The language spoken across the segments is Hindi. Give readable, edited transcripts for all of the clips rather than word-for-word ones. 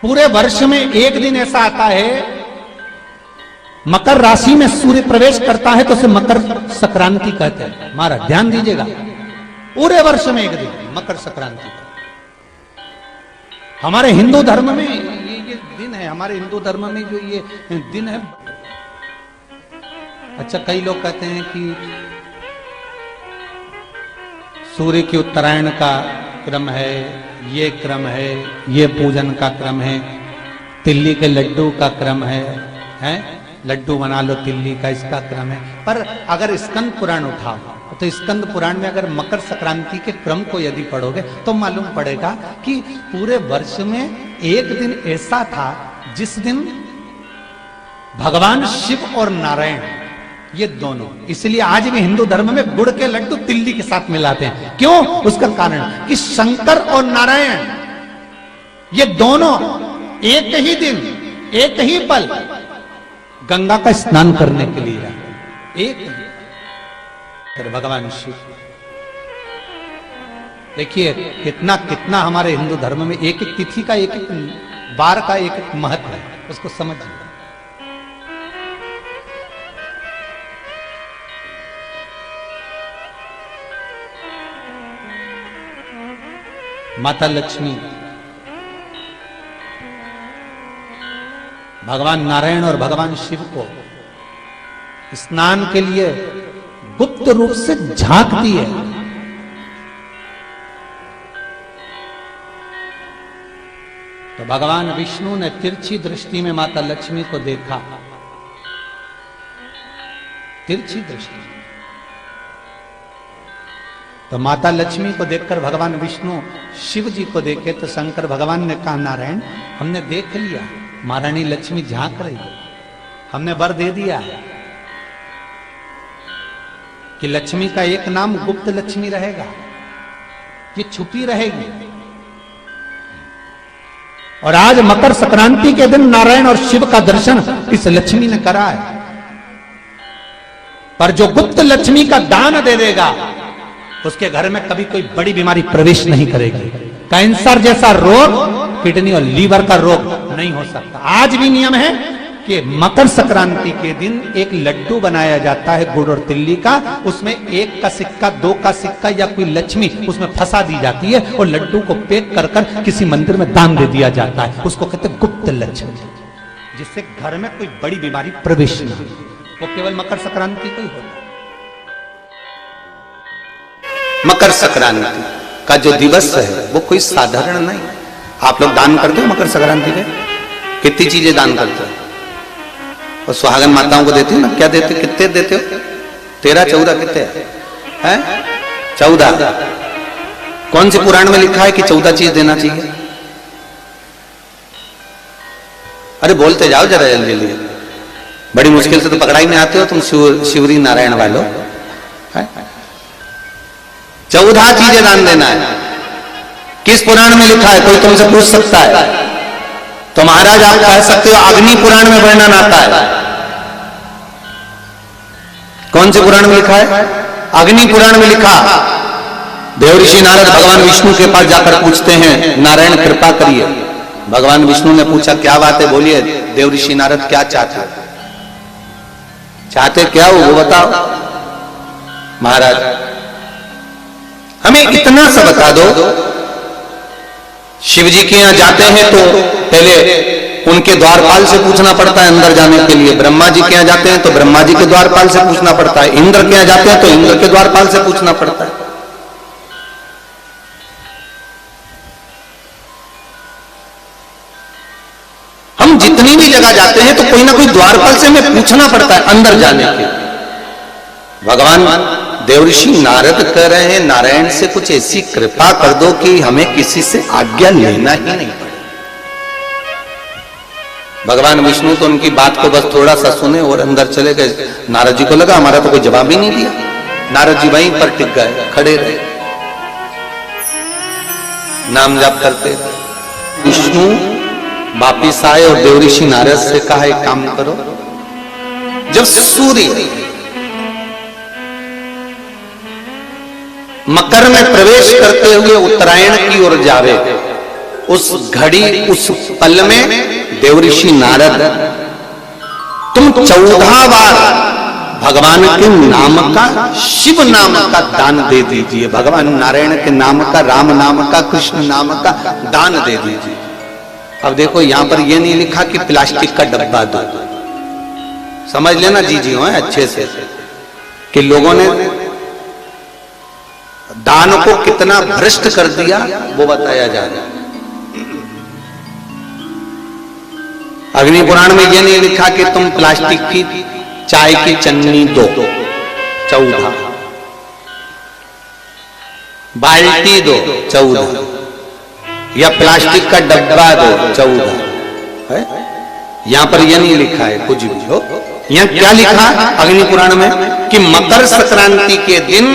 पूरे वर्ष में एक दिन ऐसा आता है, मकर राशि में सूर्य प्रवेश करता है तो उसे मकर संक्रांति कहते हैं। हमारा ध्यान दीजिएगा, पूरे वर्ष में एक दिन मकर संक्रांति का। हमारे हिंदू धर्म में ये दिन है, हमारे हिंदू धर्म में जो ये दिन है। अच्छा, कई लोग कहते हैं कि सूर्य की उत्तरायण का क्रम है, ये क्रम है, ये पूजन का क्रम है, तिल्ली के लड्डू का क्रम है, लड्डू बना लो तिल्ली का, इसका क्रम है। पर अगर स्कंद पुराण उठाओ तो स्कंद पुराण में अगर मकर संक्रांति के क्रम को यदि पढ़ोगे तो मालूम पड़ेगा कि पूरे वर्ष में एक दिन ऐसा था जिस दिन भगवान शिव और नारायण, ये दोनों, इसलिए आज भी हिंदू धर्म में गुड़ के लड्डू तिल्ली के साथ मिलाते हैं। क्यों? उसका कारण कि शंकर और नारायण ये दोनों एक ही दिन, एक ही पल गंगा का स्नान करने के लिए आए। एक फिर भगवान शिव, देखिए कितना कितना हमारे हिंदू धर्म में एक एक तिथि का, एक एक बार का एक एक महत्व है, उसको समझिए। माता लक्ष्मी, भगवान नारायण और भगवान शिव को स्नान के लिए गुप्त रूप से झांकती है। तो भगवान विष्णु ने तिरछी दृष्टि में माता लक्ष्मी को देखा, तिरछी दृष्टि। तो माता लक्ष्मी को देखकर भगवान विष्णु शिव जी को देखे तो शंकर भगवान ने कहा, नारायण हमने देख लिया, महारानी लक्ष्मी झांक रही है, हमने वर दे दिया कि लक्ष्मी का एक नाम गुप्त लक्ष्मी रहेगा, ये छुपी रहेगी। और आज मकर संक्रांति के दिन नारायण और शिव का दर्शन इस लक्ष्मी ने करा है। पर जो गुप्त लक्ष्मी का दान दे देगा उसके घर में कभी कोई बड़ी बीमारी प्रवेश नहीं करेगी। कैंसर जैसा रोग, किडनी और लीवर का रोग नहीं हो सकता। आज भी नियम है कि मकर संक्रांति के दिन एक लड्डू बनाया जाता है गुड़ और तिल्ली का, उसमें 1 का सिक्का, 2 का सिक्का या कोई लक्ष्मी उसमें फंसा दी जाती है और लड्डू को पैक कर कर किसी मंदिर में दान दे दिया जाता है। उसको कहते हैं गुप्त लक्ष्मी, जिससे घर में कोई बड़ी बीमारी प्रवेश न हो। वो केवल मकर संक्रांति को ही होता है। मकर संक्रांति का जो दिवस है वो कोई साधारण नहीं। आप लोग दान करते हो मकर संक्रांति पे? कितनी चीजें दान करते हो? और सुहागन माताओं को देते हो ना? क्या देते, कितने देते हो? 13, 14 कितने हैं? 14। कौन से पुराण में लिखा है कि 14 चीज देना चाहिए? अरे बोलते जाओ जरा जल्दी जल्दी, बड़ी मुश्किल से तो पकड़ाई में आते हो तुम शिवरी नारायण वालों। 14 चीजें दान देना है। किस पुराण में लिखा है? कोई तुमसे पूछ सकता है तो महाराज आप कह सकते हो अग्नि पुराण में वर्णन आता है। कौन से पुराण में लिखा है? अग्नि पुराण में लिखा। देवऋषि नारद भगवान विष्णु के पास जाकर पूछते हैं, नारायण कृपा करिए। भगवान विष्णु ने पूछा क्या बात है, बोलिए देवऋषि नारद क्या चाहते हो? चाहते क्या हो वो बताओ। महाराज हमें इतना सा बता दो, शिव जी के यहां जाते हैं तो पहले उनके द्वारपाल से पूछना पड़ता है अंदर जाने के लिए। ब्रह्मा जी के यहां जाते हैं तो ब्रह्मा जी के द्वारपाल से पूछना पड़ता है। इंद्र के यहां जाते हैं तो इंद्र के द्वारपाल से पूछना पड़ता है। हम जितनी भी जगह जाते हैं तो कोई ना कोई द्वारपाल से हमें पूछना पड़ता है अंदर जाने के। भगवान देवऋषि नारद कह रहे हैं नारायण से कुछ ऐसी कृपा कर दो कि हमें किसी से आज्ञा लेना ही नहीं पड़े। भगवान विष्णु तो उनकी बात को बस थोड़ा सा सुने और अंदर चले गए। नारद जी को लगा हमारा तो कोई जवाब ही नहीं दिया। नारद जी वहीं पर टिक गए, खड़े रहे, नाम जाप करते। विष्णु वापिस आए और देवऋषि नारद से कहा एक काम करो, जब सूर्य मकर में प्रवेश करते हुए उत्तरायण की ओर जावे उस घड़ी उस पल में देवऋषि नारद तुम 14 बार भगवान के नाम का, शिव नाम का दान दे दीजिए, भगवान नारायण के नाम का, राम नाम का, कृष्ण नाम का दान दे दीजिए। अब देखो यहां पर यह नहीं लिखा कि प्लास्टिक का डब्बा दो, समझ लेना जी हो अच्छे से कि लोगों ने दान को कितना भ्रष्ट कर दिया वो बताया जा रहा है। अग्नि पुराण में यह नहीं लिखा कि तुम प्लास्टिक की चाय की चन्नी दो 14, बाल्टी दो 14, या प्लास्टिक का डब्बा दो 14 है। यहां पर यह नहीं लिखा है कुछ भी हो। यहां क्या लिखा अग्नि पुराण में कि मकर संक्रांति के दिन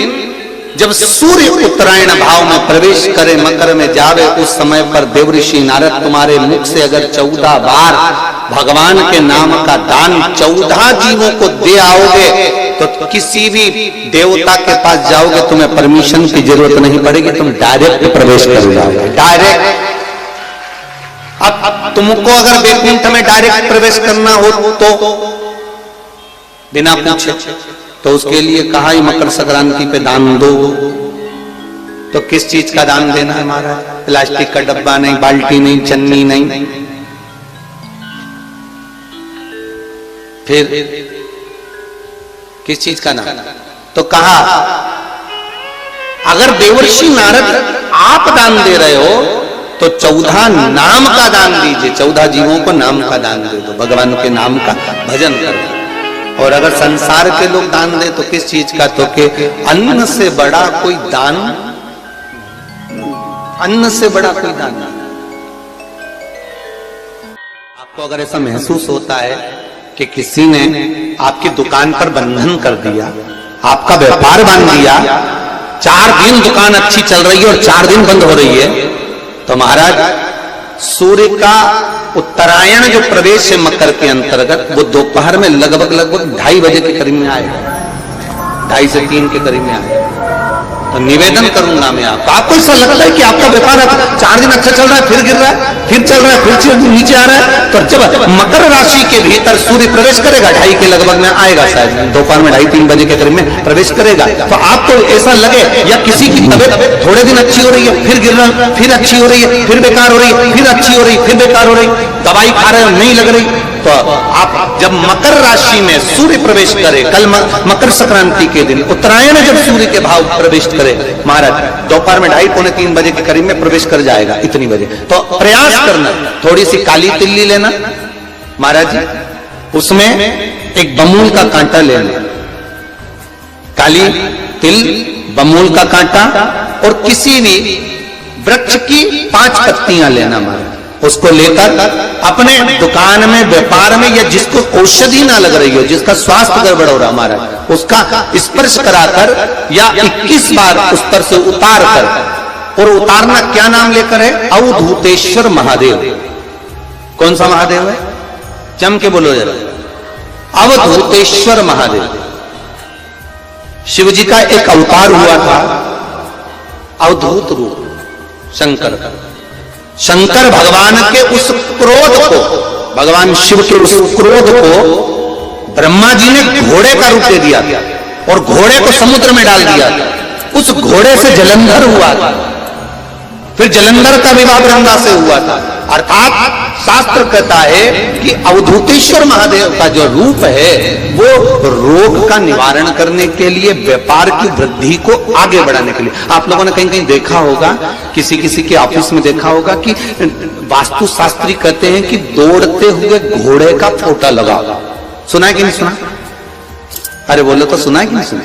जब सूर्य उत्तरायण भाव में प्रवेश करे, मकर में जावे, उस समय पर देवऋषि नारद तुम्हारे मुख से अगर 14 बार भगवान के नाम का दान 14 जीवों को दे आओगे तो किसी भी देवता के पास जाओगे, तुम्हें परमिशन की जरूरत नहीं पड़ेगी, तुम डायरेक्ट प्रवेश कर जाओगे, डायरेक्ट। अब तुमको अगर वैकुंठ में डायरेक्ट प्रवेश करना हो तो बिना पूछे, तो उसके लिए कहा ही मकर संक्रांति पे दान दो। तो किस चीज का दान देना है महाराज? प्लास्टिक का डब्बा नहीं, बाल्टी नहीं, चन्नी नहीं, फिर किस चीज का दान? तो कहा अगर देवर्षि नारद आप दान दे रहे हो तो 14 नाम का दान दीजिए, 14 जीवों को नाम का दान दे दो, भगवान के नाम का भजन करो। और अगर संसार के लोग दान दे तो किस चीज का? तो के अन्न से बड़ा कोई दान, अन्न से बड़ा कोई दान नहीं। आपको अगर ऐसा महसूस होता है कि किसी ने आपकी दुकान पर बंधन कर दिया, आपका व्यापार बांध दिया, 4 दिन दुकान अच्छी चल रही है और 4 दिन बंद हो रही है, तो महाराज सूर्य का उत्तरायण जो प्रवेश है मकर के अंतर्गत, वो दोपहर में लगभग 2:30 बजे के करीब में आएगा, 2:30 से 3 के करीब में आएगा। तो निवेदन करूंगा मैं आपको ऐसा लगता है कि आपका व्यापार 4 दिन अच्छा चल रहा है, फिर गिर रहा है, फिर चल रहा है, फिर नीचे आ रहा है, तो जब मकर राशि के भीतर सूर्य प्रवेश करेगा 2:30 के लगभग में आएगा, शायद दोपहर में 2:30-3 बजे के करीब में प्रवेश करेगा, तो आपको ऐसा लगे या किसी की तबियत थोड़े दिन अच्छी हो रही है, फिर गिर रहा है, फिर अच्छी हो रही है, फिर बेकार हो रही है, फिर अच्छी हो रही है, फिर बेकार हो रही, दवाई खा रहे हो नहीं लग रही, तो आप जब मकर राशि में सूर्य प्रवेश करे, कल मकर संक्रांति के दिन उत्तरायण जब सूर्य के भाव प्रवेश करे महाराज, दोपहर में 2:30-3 बजे के करीब में प्रवेश कर जाएगा, इतनी बजे, तो प्रयास करना थोड़ी सी काली तिल्ली लेना महाराज जी, उसमें एक बमूल का कांटा लेना, काली तिल, बमूल का कांटा, और किसी भी वृक्ष की 5 पत्तियां लेना महाराज, उसको लेकर अपने दुकान में, व्यापार में, या जिसको औषधि ना लग रही हो, जिसका स्वास्थ्य गड़बड़ हो रहा हमारा, उसका स्पर्श कराकर या 21 बार उस पर से उतार कर, और उतारना क्या नाम लेकर है? अवधूतेश्वर महादेव। कौन सा महादेव है? जम के बोलो जरा, अवधूतेश्वर महादेव। शिव जी का एक अवतार हुआ था, अवधूत रूप शंकर का। शंकर भगवान के उस क्रोध को, भगवान शिव के उस क्रोध को ब्रह्मा जी ने घोड़े का रूप दे दिया था और घोड़े को समुद्र में डाल दिया था, उस घोड़े से जलंधर हुआ था, फिर जलंधर का विवाह ब्रह्मा से हुआ था। अर्थात शास्त्र कहता है कि अवधूतेश्वर महादेव का जो रूप है वो रोग का निवारण करने के लिए, व्यापार की वृद्धि को आगे बढ़ाने के लिए। आप लोगों ने कहीं कहीं देखा होगा, किसी किसी के ऑफिस में देखा होगा कि वास्तु शास्त्री कहते हैं कि दौड़ते हुए घोड़े का फोटा लगाओ। सुना है कि नहीं सुना? अरे बोलो तो सुना है कि नहीं सुना?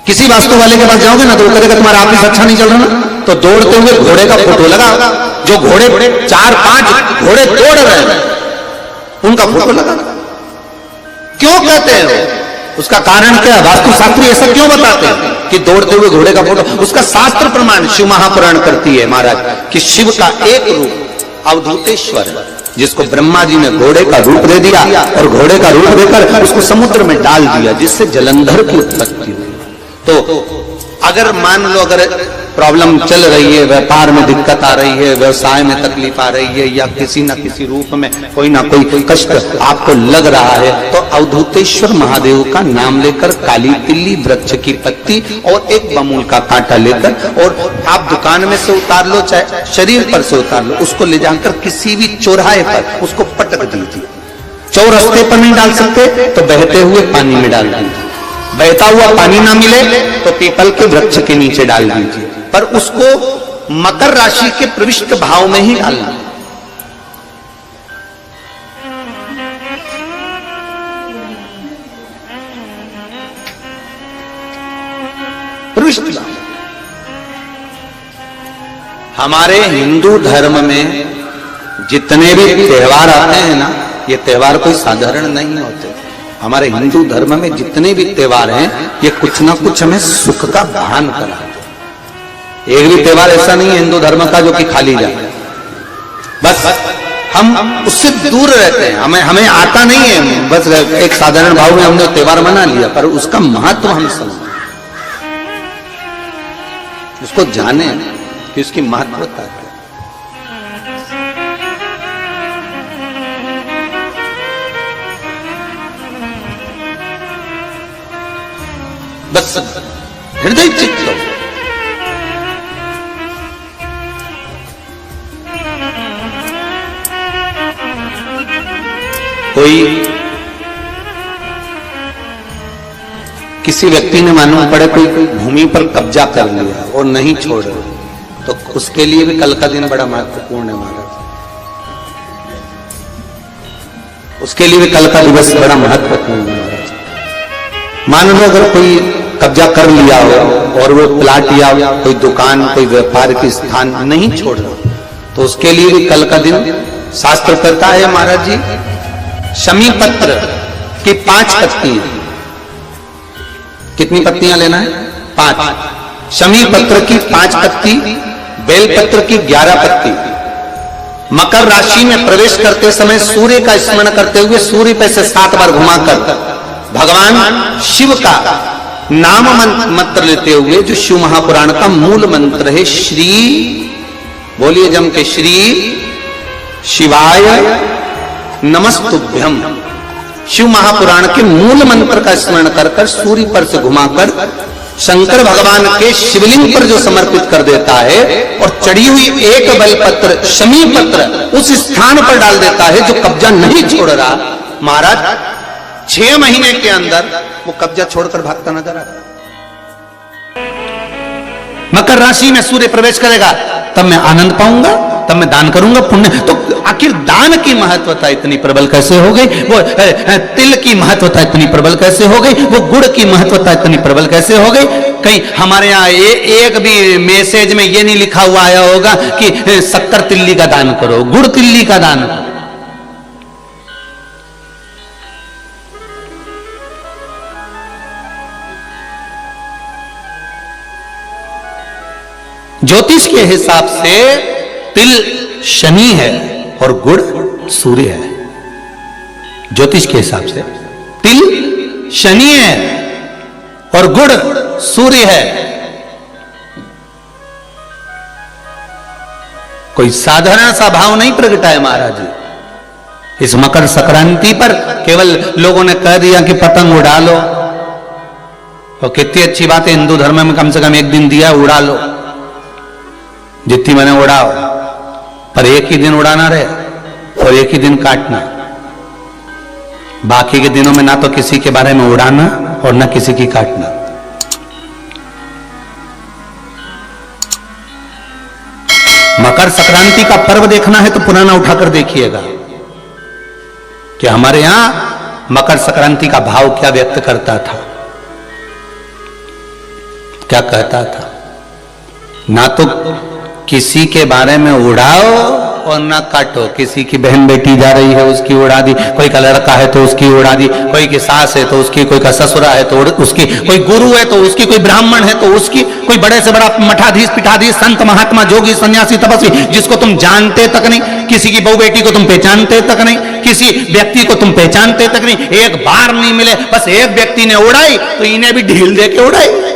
किसी वास्तु वाले के पास जाओगे ना तो वो कहेगा तुम्हारा ऑफिस अच्छा नहीं चल रहा ना, तो दौड़ते हुए घोड़े का फोटो लगाओ। जो घोड़े 4-5 घोड़े दौड़ रहे हैं उनका फोटो लगा। क्यों कहते हैं? उसका कारण क्या है? वास्तुशास्त्री ऐसा क्यों बताते हैं कि दौड़ते हुए घोड़े का फोटो? उसका शास्त्र प्रमाण शिव महापुराण करती है महाराज कि शिव का एक रूप अवधूतेश्वर, जिसको ब्रह्मा जी ने घोड़े का रूप दे दिया और घोड़े का रूप देकर उसको समुद्र में डाल दिया, जिससे जलंधर की उत्पत्ति हुई। तो अगर मान लो, अगर प्रॉब्लम चल रही है, व्यापार में दिक्कत आ रही है, व्यवसाय में तकलीफ आ रही है, या किसी न किसी रूप में कोई ना कोई कष्ट आपको लग रहा है, तो अवधूतेश्वर महादेव का नाम लेकर काली तिल्ली वृक्ष की पत्ती और एक बमूल का कांटा लेकर, और आप दुकान में से उतार लो चाहे शरीर पर से उतार लो, उसको ले जाकर किसी भी चौराहे पर उसको पटक दीजिए। चौरास्ते पर नहीं डाल सकते तो बहते हुए पानी में डाल दीजिए, बहता हुआ पानी ना मिले तो पीपल के वृक्ष के नीचे डाल दीजिए, पर उसको मकर राशि के प्रविष्ट भाव में ही डालना। प्रविष्ट भाव। हमारे हिंदू धर्म में जितने भी त्योहार आते हैं ना, ये त्योहार कोई साधारण नहीं होते। हमारे हिंदू धर्म में जितने भी त्योहार हैं, ये कुछ ना कुछ हमें सुख का भान कराते। एक भी त्योहार ऐसा नहीं है हिंदू धर्म का जो कि खाली जाए, बस हम उससे दूर रहते हैं, हमें आता नहीं है, बस एक साधारण भाव में हमने त्योहार मना लिया, पर उसका महत्व हम समझें, उसको जाने कि उसकी महत्वता क्या। बस हृदय चित्त लो। कोई किसी व्यक्ति ने मालूम पड़े कोई भूमि पर कब्जा कर लिया और नहीं छोड़ रहे, तो उसके लिए भी कल का दिन बड़ा महत्वपूर्ण है महाराज। उसके लिए भी कल का दिवस बड़ा महत्वपूर्ण है महाराज। मान लो अगर कोई कब्जा कर लिया हो और वो प्लाट या कोई दुकान कोई व्यापार की स्थान नहीं छोड़ रहा, तो उसके लिए भी कल का दिन शास्त्र कहता है महाराज जी, शमी पत्र की 5 पत्तियां। कितनी पत्तियां लेना है? 5। शमी पत्र की 5 पत्ती, बेल पत्र की 11 पत्ती। मकर राशि में प्रवेश करते समय सूर्य का स्मरण करते हुए सूर्य पे से 7 बार घुमाकर भगवान शिव का नाम मंत्र लेते हुए, जो शिव महापुराण का मूल मंत्र है, श्री, बोलिए जम के, श्री शिवाय नमस्तुभ्यम। शिव महापुराण के मूल मंत्र का स्मरण कर कर सूर्य पर से घुमाकर शंकर भगवान के शिवलिंग पर जो समर्पित कर देता है, और चढ़ी हुई एक बेलपत्र शमी पत्र उस स्थान पर डाल देता है जो कब्जा नहीं छोड़ रहा, महाराज 6 महीने के अंदर वो कब्जा छोड़कर भागता नजर आता। मकर राशि में सूर्य प्रवेश करेगा तब मैं आनंद पाऊंगा, तब मैं दान करूंगा पुण्य। तो आखिर दान की महत्वता इतनी प्रबल कैसे हो गई? वो तिल की महत्वता इतनी प्रबल कैसे हो गई? वो गुड़ की महत्वता इतनी प्रबल कैसे हो गई? कहीं हमारे यहाँ एक भी मैसेज में ये नहीं लिखा हुआ आया होगा कि 70 तिल्ली का दान करो, गुड़ तिल्ली का दान करो। ज्योतिष के हिसाब से तिल शनि है और गुड़ सूर्य है। ज्योतिष के हिसाब से तिल शनि है और गुड़ सूर्य है। कोई साधारण सा भाव नहीं प्रगटा है महाराज जी। इस मकर संक्रांति पर केवल लोगों ने कह दिया कि पतंग उड़ा लो, और कितनी अच्छी बात है, हिंदू धर्म में कम से कम एक दिन दिया उड़ा लो, जितनी मैंने उड़ाओ, पर एक ही दिन उड़ाना रहे और एक ही दिन काटना। बाकी के दिनों में ना तो किसी के बारे में उड़ाना और ना किसी की काटना। मकर संक्रांति का पर्व देखना है तो पुराना उठाकर देखिएगा कि हमारे यहां मकर संक्रांति का भाव क्या व्यक्त करता था, क्या कहता था। ना तो किसी के बारे में उड़ाओ और ना काटो। किसी की बहन बेटी जा रही है उसकी उड़ा दी, कोई का लड़का है तो उसकी उड़ा दी, कोई की सास है तो उसकी, कोई का ससुरा है तो उसकी, कोई गुरु है तो उसकी, कोई ब्राह्मण है तो उसकी, कोई बड़े से बड़ा मठाधीश पीठाधीश संत महात्मा जोगी सन्यासी तपस्वी जिसको तुम जानते तक नहीं, किसी की बहू बेटी को तुम पहचानते तक नहीं, किसी व्यक्ति को तुम पहचानते तक नहीं, एक बार नहीं मिले, बस एक व्यक्ति ने उड़ाई तो इन्हें भी ढील दे के उड़ाई।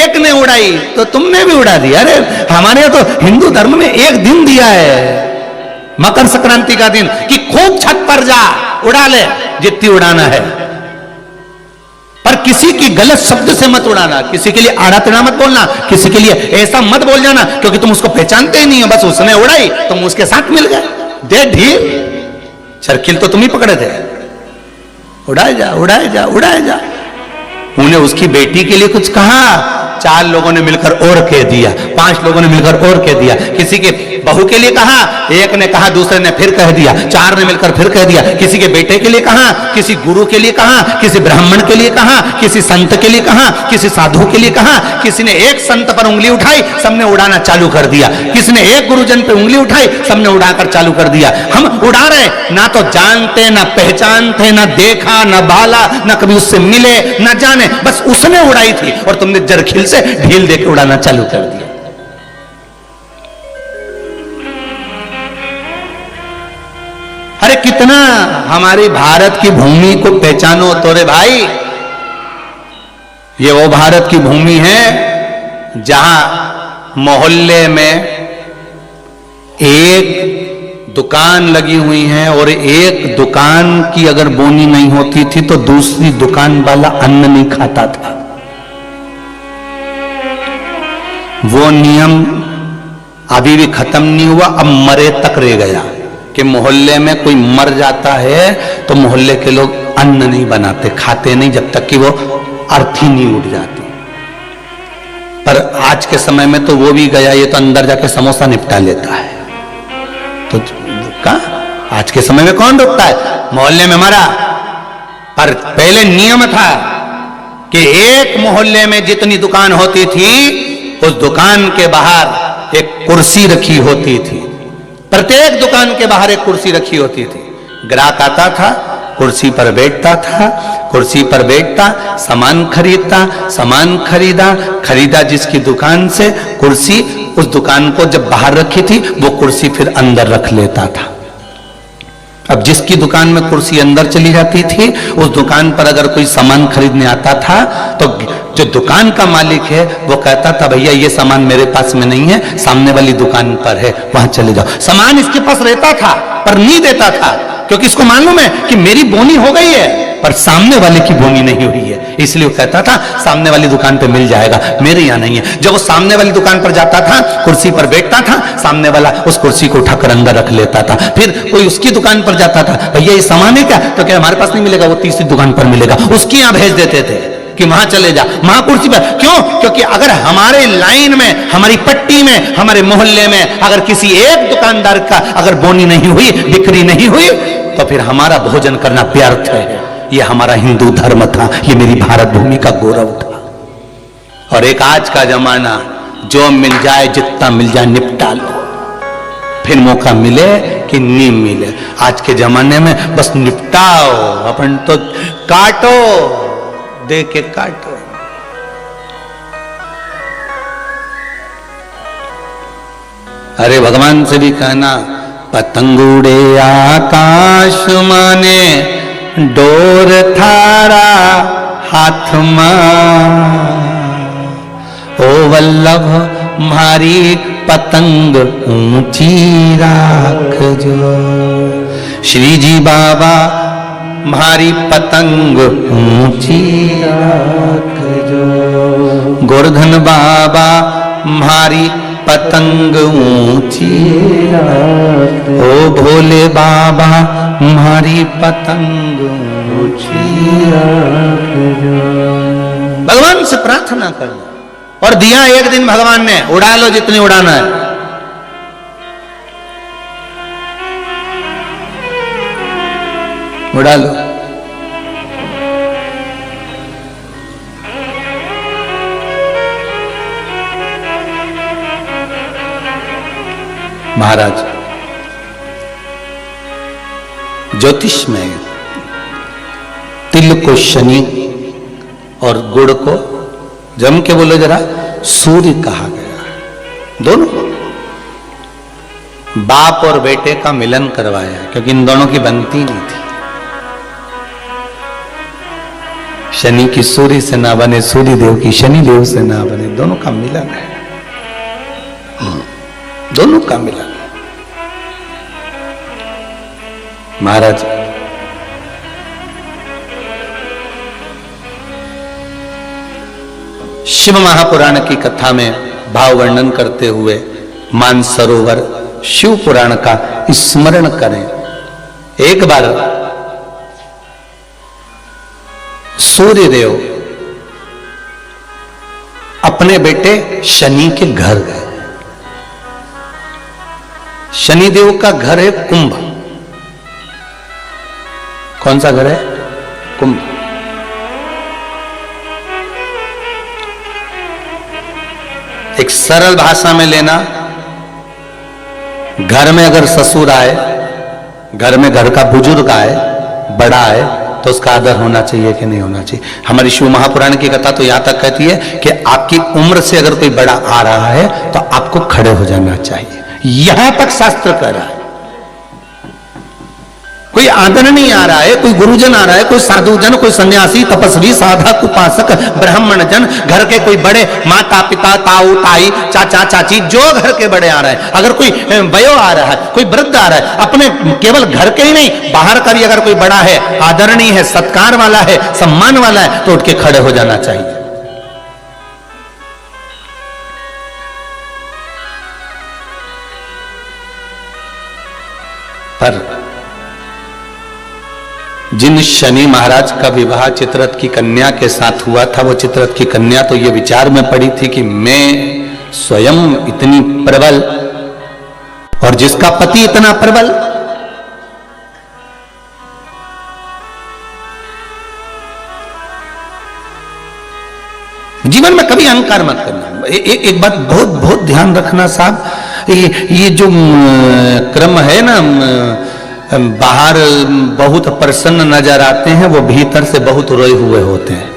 एक ने उड़ाई तो तुमने भी उड़ा दिया। अरे हमारे यहाँ तो हिंदू धर्म में एक दिन दिया है मकर संक्रांति का दिन कि खूब छत पर जा उड़ा ले जितनी उड़ाना है, पर किसी की गलत शब्द से मत उड़ाना, किसी के लिए आड़ा टेढ़ा मत बोलना, किसी के लिए ऐसा मत बोल जाना क्योंकि तुम उसको पहचानते ही नहीं हो, बस उसने उड़ाई तुम उसके साथ मिल गए। दे ढील, सर्किल तो तुम ही पकड़े थे। उड़ाए जा उड़ाए जा उड़ाए जा। उन्हें उसकी बेटी के लिए कुछ कहा, 4 लोगों ने मिलकर और कह दिया, 5 लोगों ने मिलकर और कह दिया। किसी के बहू के लिए कहा, एक ने कहा, दूसरे ने फिर कह दिया, 4 ने मिलकर फिर कह दिया। किसी के बेटे के लिए कहा, किसी गुरु के लिए कहा, किसी ब्राह्मण के लिए कहा, किसी संत के लिए कहा, किसी साधु के लिए कहा। किसी ने एक संत पर उंगली उठाई, सबने उड़ाना चालू कर दिया। किसी ने एक गुरुजन पर उंगली उठाई, सबने उड़ाकर चालू कर दिया। हम उड़ा रहे, ना तो जानते, ना पहचानते, ना देखा, ना भाला, ना कभी उससे मिले, ना जाने, बस उसने उड़ाई थी और तुमने जरखिल से ढील देकर उड़ाना चालू कर दिया। अरे कितना हमारी भारत की भूमि को पहचानो तो रे भाई। ये वो भारत की भूमि है जहां मोहल्ले में एक दुकान लगी हुई है और एक दुकान की अगर बोनी नहीं होती थी तो दूसरी दुकान वाला अन्न नहीं खाता था। वो नियम अभी भी खत्म नहीं हुआ, अब मरे तक रह गया कि मोहल्ले में कोई मर जाता है तो मोहल्ले के लोग अन्न नहीं बनाते, खाते नहीं जब तक कि वो अर्थी नहीं उठ जाती। पर आज के समय में तो वो भी गया, ये तो अंदर जाके समोसा निपटा लेता है। तो कहा आज के समय में कौन रुकता है? मोहल्ले में मरा, पर पहले नियम था कि एक मोहल्ले में जितनी दुकान होती थी उस दुकान के बाहर एक कुर्सी रखी होती थी। प्रत्येक दुकान के बाहर एक कुर्सी रखी होती थी। ग्राहक आता था, कुर्सी पर बैठता था, कुर्सी पर बैठता, सामान खरीदता, सामान खरीदा जिसकी दुकान से कुर्सी, उस दुकान को जब बाहर रखी थी वो कुर्सी फिर अंदर रख लेता था। अब जिसकी दुकान में कुर्सी अंदर चली जाती थी उस दुकान पर अगर कोई सामान खरीदने आता था तो जो दुकान का मालिक है वो कहता था भैया ये सामान मेरे पास में नहीं है, सामने वाली दुकान पर है, वहां चले जाओ। सामान इसके पास रहता था पर नहीं देता था क्योंकि इसको मालूम है कि मेरी बोनी हो गई है पर सामने वाले की बोनी नहीं हुई है, इसलिए वो कहता था सामने वाली दुकान पे मिल जाएगा, मेरे यहाँ नहीं है। जब वो सामने वाली दुकान पर जाता था, कुर्सी पर बैठता था, सामने वाला उस कुर्सी को उठाकर अंदर रख लेता था। फिर कोई उसकी दुकान पर जाता था, भैया ये सामान है क्या? तो क्या हमारे पास नहीं मिलेगा, वो तीसरी दुकान पर मिलेगा, उसकी यहाँ भेज देते थे कि वहां चले जा, वहां कुर्सी पर। क्यों? क्योंकि अगर हमारे लाइन में, हमारी पट्टी में, हमारे मोहल्ले में अगर किसी एक दुकानदार का अगर बोनी नहीं हुई, बिक्री नहीं हुई, तो फिर हमारा भोजन करना व्यर्थ है। ये हमारा हिंदू धर्म था, ये मेरी भारत भूमि का गौरव था। और एक आज का जमाना, जो मिल जाए जितना मिल जाए निपटा लो, फिर मौका मिले कि नहीं मिले। आज के जमाने में बस निपटाओ, अपन तो काटो, दे के काटो। अरे भगवान से भी कहना, पतंग उड़े आकाश माने, डोर थारा हाथ मां, ओ वल्लभ मारी पतंग ऊंची राख जो। श्री जी बाबा मारी पतंग ऊंची राख जो, गोवर्धन बाबा मारी पतंग ऊंची राख, ओ भोले बाबा मारी पतंग ऊंची राख जो। भगवान से प्रार्थना करना। और दिया एक दिन भगवान ने, उड़ा लो जितनी उड़ाना है। उड़ा लो। महाराज ज्योतिष में तिल को शनि और गुड़ को जम के बोलो जरा सूर्य कहा गया। दोनों बाप और बेटे का मिलन करवाया क्योंकि इन दोनों की बनती नहीं थी। शनि की सूर्य से ना बने, सूर्य देव की शनि देव से ना बने, दोनों का मिलन है, दोनों का मिलन। महाराज शिव महापुराण की कथा में भाव वर्णन करते हुए मानसरोवर शिव पुराण का स्मरण करें। एक बार सूर्यदेव अपने बेटे शनि के घर गए। शनिदेव का घर है कुंभ। कौन सा घर है? कुंभ। एक सरल भाषा में लेना, घर में अगर ससुर आए, घर में घर का बुजुर्ग आए, बड़ा आए, तो उसका आदर होना चाहिए कि नहीं होना चाहिए। हमारी शिव महापुराण की कथा तो यहां तक कहती है कि आपकी उम्र से अगर कोई बड़ा आ रहा है तो आपको खड़े हो जाना चाहिए। यहां तक शास्त्र कह रहा है। कोई आदर नहीं आ रहा है, कोई गुरुजन आ रहा है, कोई साधुजन, कोई सन्यासी, तपस्वी, साधक, उपासक, ब्राह्मण जन, घर के कोई बड़े, माता पिता, ताऊ ताई, चाचा चाची, जो घर के बड़े आ रहे हैं, अगर कोई वयो आ रहा है, कोई वृद्ध आ रहा है, अपने केवल घर के ही नहीं बाहर का भी अगर कोई बड़ा है, आदरणीय है, सत्कार वाला है, सम्मान वाला है, तो उठ के खड़े हो जाना चाहिए। पर जिन शनि महाराज का विवाह चित्ररथ की कन्या के साथ हुआ था, वो चित्ररथ की कन्या तो ये विचार में पड़ी थी कि मैं स्वयं इतनी प्रबल और जिसका पति इतना प्रबल, जीवन में कभी अहंकार मत करना। एक बात बहुत बहुत ध्यान रखना साहब, ये जो क्रम है ना, बाहर बहुत प्रसन्न नजर आते हैं, वो भीतर से बहुत रोए हुए होते हैं।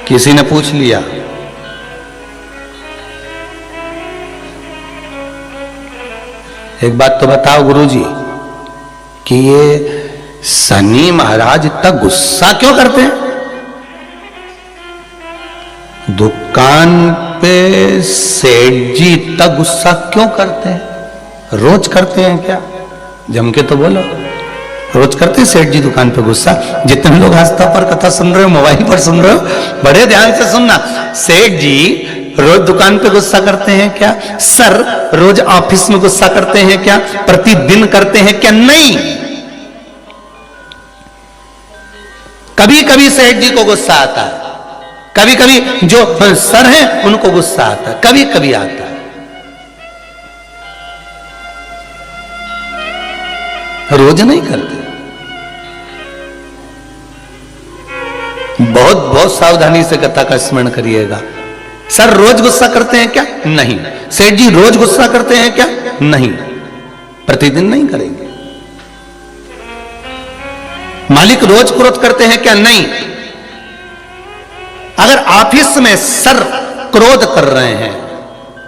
किसी ने पूछ लिया एक बात तो बताओ गुरुजी कि ये शनि महाराज इतना गुस्सा क्यों करते हैं? दुकान पे सेठ जी इतना गुस्सा क्यों करते हैं? रोज करते हैं क्या? जम के तो बोलो, रोज करते हैं सेठ जी दुकान पे गुस्सा? जितने लोग आस्था पर कथा सुन रहे हो, मोबाइल पर सुन रहे हो, बड़े ध्यान से सुनना। सेठ जी रोज दुकान पे गुस्सा करते हैं क्या? सर रोज ऑफिस में गुस्सा करते हैं क्या? प्रतिदिन करते हैं क्या? नहीं। कभी कभी सेठ जी को गुस्सा आता है, कभी कभी जो सर हैं उनको गुस्सा आता है, कभी कभी आता है, रोज नहीं करते। बहुत बहुत सावधानी से कथा का स्मरण करिएगा। सर रोज गुस्सा करते हैं क्या? नहीं। सेठ जी रोज गुस्सा करते हैं क्या? नहीं। प्रतिदिन नहीं करेंगे। मालिक रोज क्रोध करते हैं क्या? नहीं। अगर ऑफिस में सर क्रोध कर रहे हैं,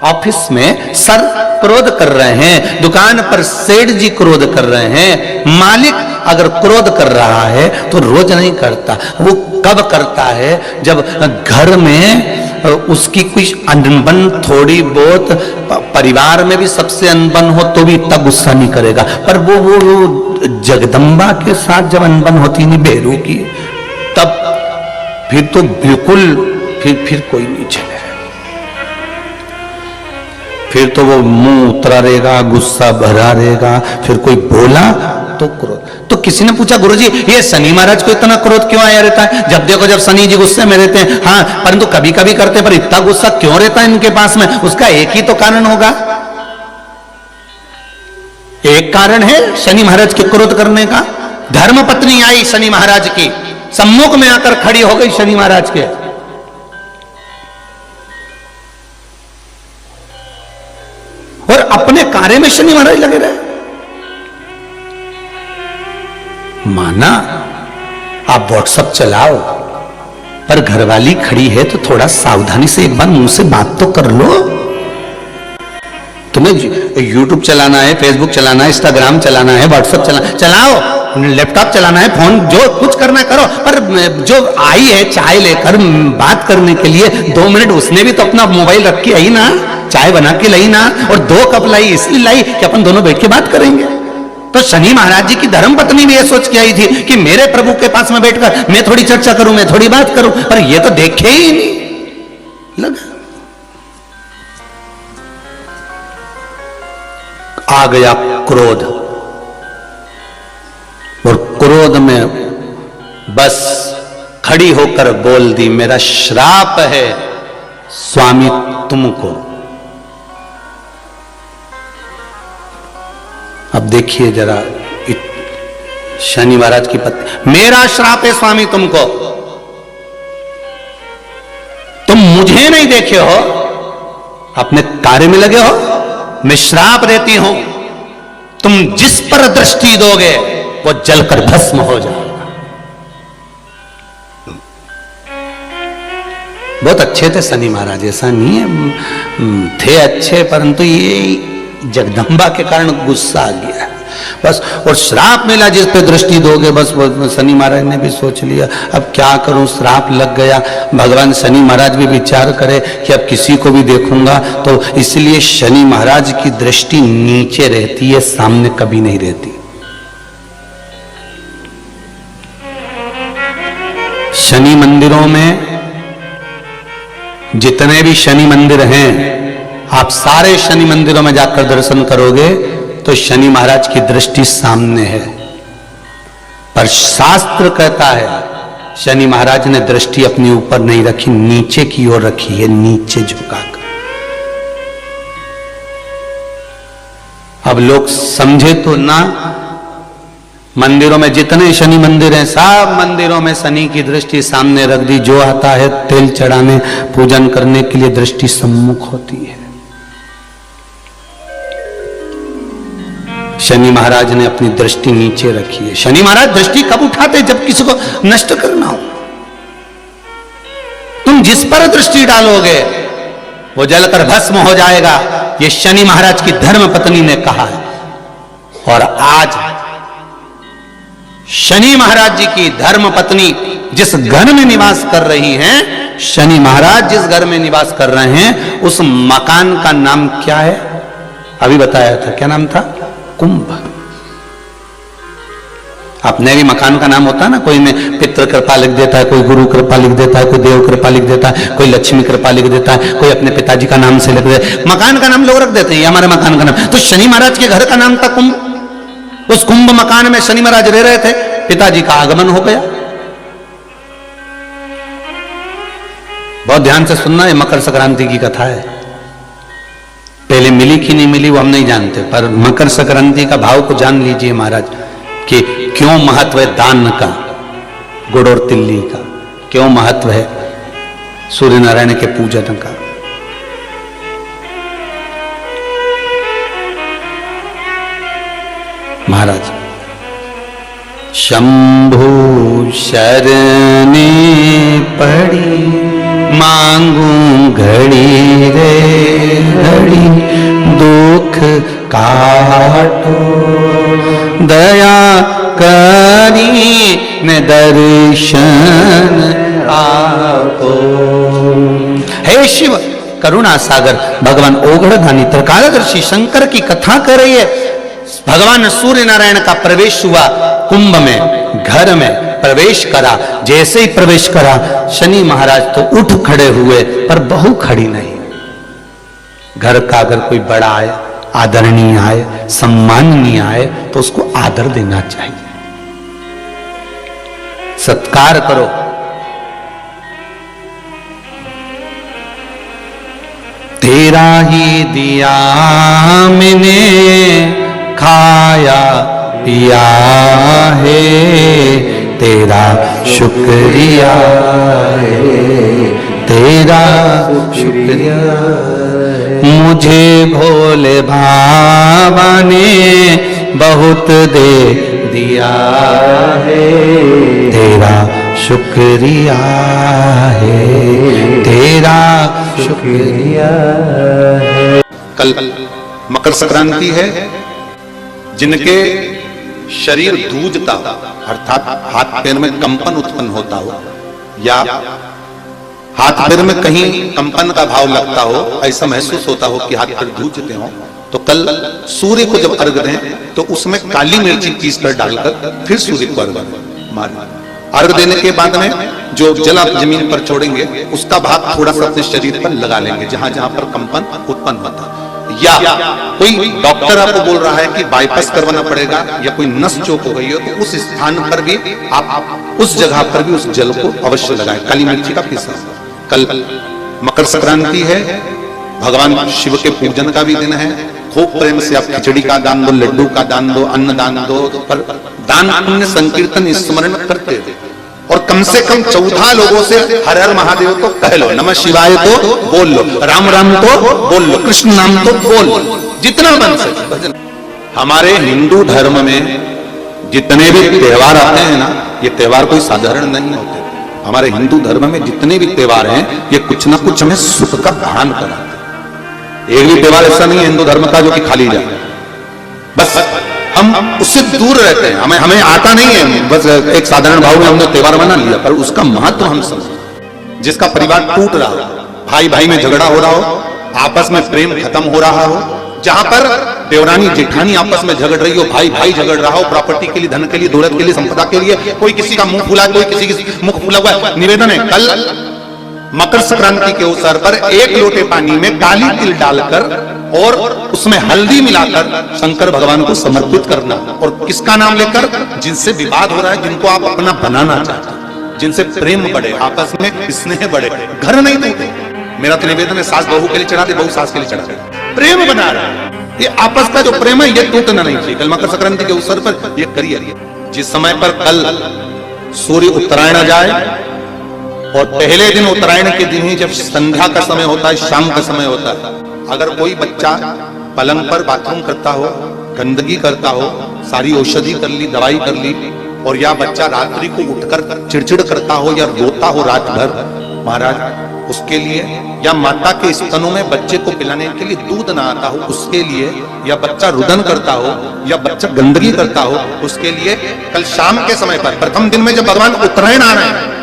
ऑफिस में सर क्रोध कर रहे हैं, दुकान पर सेठ जी क्रोध कर रहे हैं, मालिक अगर क्रोध कर रहा है तो रोज नहीं करता। वो कब करता है? जब घर में उसकी कुछ अनबन थोड़ी बहुत, परिवार में भी सबसे अनबन हो तो भी इतना गुस्सा नहीं करेगा। पर वो जगदम्बा के साथ जब अनबन होती नहीं बेरू की, तब फिर तो बिल्कुल फिर कोई नहीं चले। फिर तो वो मुंह उतरा रहेगा, गुस्सा भरा रहेगा। फिर कोई बोला तो क्रोध। तो किसी ने पूछा गुरुजी ये शनि महाराज को इतना क्रोध क्यों आया रहता है? जब देखो जब शनि जी गुस्से में रहते हैं, हाँ परंतु कभी कभी करते हैं, पर इतना गुस्सा क्यों रहता है इनके पास में? उसका एक ही तो कारण होगा। एक कारण है शनि महाराज के क्रोध करने का। धर्मपत्नी आई शनि महाराज की, सम्मुख में आकर खड़ी हो गई शनि महाराज के। और अपने कार्य में शनि महाराज लगे रहे। माना आप व्हाट्सएप चलाओ, पर घरवाली खड़ी है तो थोड़ा सावधानी से एक बार मुंह से बात तो कर लो। तुम्हें YouTube चलाना है, फेसबुक चलाना है, इंस्टाग्राम चलाना है, व्हाट्सएप चलाओ, लैपटॉप चलाना है, फोन जो कुछ करना करो, पर जो आई है चाय लेकर बात करने के लिए 2 मिनट, उसने भी तो अपना मोबाइल रख के आई ना, चाय बना के लाई ना, और 2 कप लाई इसलिए लाई कि अपन दोनों बैठ के बात करेंगे। तो शनि महाराज जी की धर्म पत्नी भी ये सोच के आई थी कि मेरे प्रभु के पास में बैठकर मैं थोड़ी चर्चा करूं, मैं थोड़ी बात करूं, पर ये तो देखे ही नहीं लगा। आ गया क्रोध, और क्रोध में बस खड़ी होकर बोल दी, मेरा श्राप है स्वामी तुमको। अब देखिए जरा शनि महाराज की पत्नी, मेरा श्राप है स्वामी तुमको, तुम मुझे नहीं देखे हो, अपने कार्य में लगे हो, मैं श्राप देती हूं, तुम जिस पर दृष्टि दोगे वो जलकर भस्म हो जाएगा। बहुत अच्छे थे शनि महाराज, ऐसा नहीं है, थे अच्छे, परंतु ये जगदंबा के कारण गुस्सा आ गया बस, और श्राप मिला जिस पे दृष्टि दोगे, बस शनि महाराज ने भी सोच लिया अब क्या करूं, श्राप लग गया। भगवान शनि महाराज भी विचार करे कि अब किसी को भी देखूंगा, तो इसलिए शनि महाराज की दृष्टि नीचे रहती है, सामने कभी नहीं रहती। शनि मंदिरों में जितने भी शनि मंदिर हैं, आप सारे शनि मंदिरों में जाकर दर्शन करोगे तो शनि महाराज की दृष्टि सामने है, पर शास्त्र कहता है शनि महाराज ने दृष्टि अपने ऊपर नहीं रखी, नीचे की ओर रखी है, नीचे झुकाकर। अब लोग समझे तो ना, मंदिरों में जितने शनि मंदिर हैं, सब मंदिरों में शनि की दृष्टि सामने रख दी, जो आता है तेल चढ़ाने पूजन करने के लिए दृष्टि सम्मुख होती है। शनि महाराज ने अपनी दृष्टि नीचे रखी है। शनि महाराज दृष्टि कब उठाते? जब किसी को नष्ट करना हो। तुम जिस पर दृष्टि डालोगे वो जलकर भस्म हो जाएगा, ये शनि महाराज की धर्म पत्नी ने कहा है। और आज शनि महाराज जी की धर्म पत्नी जिस घर में निवास कर रही हैं, शनि महाराज जिस घर में निवास कर रहे हैं, उस मकान का नाम क्या है? अभी बताया था, क्या नाम था? कुंभ। अपने भी मकान का नाम होता है ना, कोई में पितृ कृपा लिख देता है, कोई गुरु कृपा लिख देता है, कोई देव कृपा लिख देता है, कोई लक्ष्मी कृपा लिख देता है, कोई अपने पिताजी का नाम से लिख देता है। मकान का नाम लोग रख देते हैं, हमारे मकान का नाम। तो शनि महाराज के घर का नाम था कुंभ। उस कुंभ मकान में शनि महाराज रह रहे थे, पिताजी का आगमन हो गया। बहुत ध्यान से सुनना, है मकर संक्रांति की कथा है। पहले मिली कि नहीं मिली वो हम नहीं जानते, पर मकर संक्रांति का भाव को जान लीजिए महाराज, कि क्यों महत्व है दान का, गुड़ और तिल्ली का, क्यों महत्व है सूर्य नारायण के पूजन का। महाराज, शंभु शरणे पड़ी मांगू घड़ी रे घड़ी, दुख काटो दया करी न दर्शन आपो। हे शिव करुणा सागर भगवान ओघड़दानी त्रिकालदर्शी शंकर की कथा कर रही है। भगवान सूर्य नारायण का प्रवेश हुआ कुंभ में, घर में प्रवेश करा। जैसे ही प्रवेश करा, शनि महाराज तो उठ खड़े हुए, पर बहू खड़ी नहीं। घर का अगर कोई बड़ा आए, आदरणीय आए, सम्माननीय आए, तो उसको आदर देना चाहिए, सत्कार करो। तेरा ही दिया मैंने खाया पिया है, तेरा शुक्रिया है, तेरा शुक्रिया। मुझे भोले बाबा ने बहुत दे दिया है, तेरा शुक्रिया है तेरा, शुक्रिया है। कल मकर संक्रांति है। जिनके शरीर धूजता अर्थात हाथ पैर में कंपन उत्पन्न होता हो या हाथ पैर में कहीं कंपन का भाव लगता हो, ऐसा महसूस होता हो कि हाथ पैर धूजते हो, तो कल सूर्य को जब अर्घ दें तो उसमें काली मिर्ची पीस कर डालकर फिर सूर्य को अर्घ मारें। अर्घ देने के बाद में जो जल आप जमीन पर छोड़ेंगे उसका भाग थोड़ा सा अपने शरीर पर लगा लेंगे जहां जहां पर कंपन उत्पन्न होता है। या कोई डॉक्टर आपको बोल रहा है कि बाईपास करवाना पड़ेगा या कोई नस चोक हो गई हो, तो उस स्थान पर भी आप उस जगह पर भी उस जल को अवश्य लगाएं, काली मिर्ची का पीसा। कल मकर संक्रांति है, भगवान शिव के पूजन का भी दिन है। खूब प्रेम से आप खिचड़ी का दान दो, लड्डू का दान दो, अन्न दान दो, पर दान पुण्य संकीर्तन स्मरण करते थे। और कम से कम 14 लोगों से हर हर महादेव तो कह लो, नमः शिवाय तो बोल लो, राम राम तो बोल लो, कृष्ण नाम तो बोल लो, जितना बन सके भजन। हमारे हिंदू धर्म में जितने भी त्योहार आते हैं ना, ये त्योहार कोई साधारण नहीं होते। हमारे हिंदू धर्म में जितने भी त्योहार हैं, ये कुछ ना कुछ हमें सुख का भान कराते। एक भी त्योहार ऐसा नहीं है हिंदू धर्म का जो कि खाली जाए। बस हम उससे दूर रहते हैं, हमें आता नहीं है, बस एक साधारण भाव में हमने त्योहार मना लिया, पर उसका महत्व हम समझ। जिसका परिवार टूट रहा हो, भाई भाई में झगड़ा हो रहा हो, आपस में प्रेम खत्म हो रहा हो, जहां पर देवरानी जेठानी आपस में झगड़ रही हो, भाई भाई झगड़ रहा हो, प्रॉपर्टी के लिए, धन के लिए, दौलत के लिए, संपदा के लिए, कोई किसी का मुंह फुला, कोई किसी का मुंह फुला हुआ है। निवेदन है, कल मकर संक्रांति के अवसर पर 1 लोटे पानी में काली तिल डालकर और उसमें हल्दी मिलाकर शंकर भगवान को समर्पित करना, और किसका नाम लेकर? जिनसे विवाद हो रहा है, जिनको आप अपना बनाना चाहते हैं, जिनसे प्रेम बढ़े, आपस में स्नेह बढ़े, घर नहीं टूटे। मेरा तो निवेदन है, सास बहू के लिए चढ़ा दे, बहू सास के लिए चढ़ा दे, प्रेम बना रहा है। ये आपस का जो प्रेम है ये टूटना नहीं चाहिए। कल मकर संक्रांति के अवसर पर ये करिए। जिस समय पर कल सूर्य उत्तरायण आ जाए, और पहले दिन उत्तरायण के दिन ही जब संध्या का समय होता है, शाम का समय होता है, अगर कोई बच्चा पलंग पर बाथरूम करता हो, गंदगी करता हो, सारी औषधि कर ली, दवाई कर ली, और या बच्चा रात्रि को उठकर चिड़चिड़ करता हो या रोता हो रात भर, महाराज उसके लिए, या माता के स्तनों में बच्चे को पिलाने के लिए दूध ना आता हो उसके लिए, या बच्चा रुदन करता हो, या बच्चा गंदगी करता हो, उसके लिए कल शाम के समय पर, प्रथम दिन में जब भगवान उत्तरायण आ रहे हैं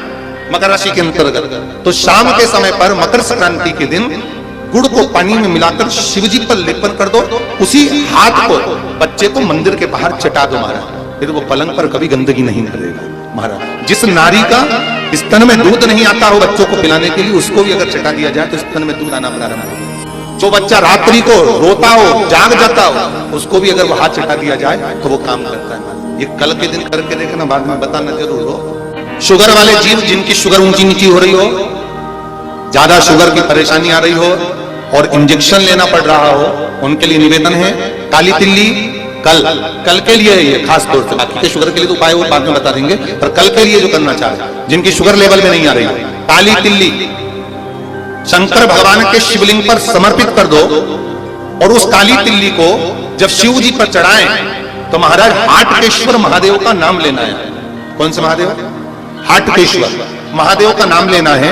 मकर राशि के अंतर्गत, तो शाम के समय पर मकर संक्रांति के दिन गुड़ को पानी में मिलाकर शिवजी पर लेपन कर दो, उसी हाथ को बच्चे को मंदिर के बाहर चटा दो महाराज, फिर वो पलंग पर कभी गंदगी नहीं करेगा महाराज। जिस नारी का स्तन में दूध नहीं आता हो बच्चों को पिलाने के लिए, उसको भी अगर चटा दिया जाए तो स्तन में दूध आना प्रारंभ हो। जो बच्चा रात्रि को रोता हो, जाग जाता हो, उसको भी अगर वो हाथ चटा दिया जाए तो वो काम करता है। ये कल के दिन करके देखना, बाद में बताना जरूर हो। शुगर वाले जीव, जिनकी शुगर ऊंची नीची हो रही हो, ज्यादा शुगर की परेशानी आ रही हो और इंजेक्शन लेना पड़ रहा हो, उनके लिए निवेदन है, काली तिल्ली कल के लिए ये खास तौर से, बाकी के शुगर के लिए तो उपाय वो बाद में बता देंगे, पर कल के लिए जो करना चाहे, जिनकी शुगर लेवल में नहीं आ रही, काली तिल्ली शंकर भगवान के शिवलिंग पर समर्पित कर दो, और उस काली तिल्ली को जब शिव जी पर चढ़ाएं तो महाराज हाटकेश्वर महादेव का नाम लेना है। कौन से महादेव? हाटकेश्वर महादेव का नाम लेना है,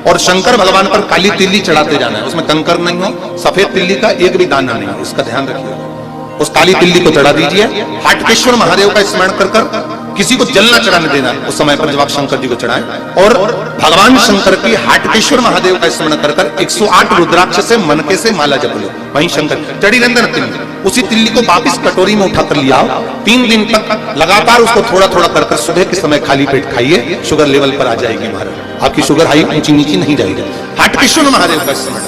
और शंकर भगवान पर काली तिल्ली चढ़ाते जाना है। उसमें कंकर नहीं हो, सफेद तिल्ली का एक भी दाना नहीं हो, इसका ध्यान रखिए। उस काली तिल्ली को चढ़ा दीजिए। हाटकेश्वर महादेव का स्मरण कर कर किसी को जल न चढ़ाने देना उस समय पर जब आप शंकर जी को चढ़ाएं, और भगवान शंकर की हाटकेश्वर महादेव का स्मरण कर कर 108 रुद्राक्ष से मनके से माला जप लो। वहीं शंकर चढ़ी नंदन तिल्ली, उसी तिल्ली को वापिस कटोरी में उठा कर लिया। 3 दिन तक लगातार उसको थोड़ा थोड़ा कर कर सुबह के समय खाली पेट खाइए, शुगर लेवल पर आ जाएगी महाराज, आपकी शुगर हाई ऊंची नीची नहीं जाएगी। हाटकेश्वर महादेव का स्मरण।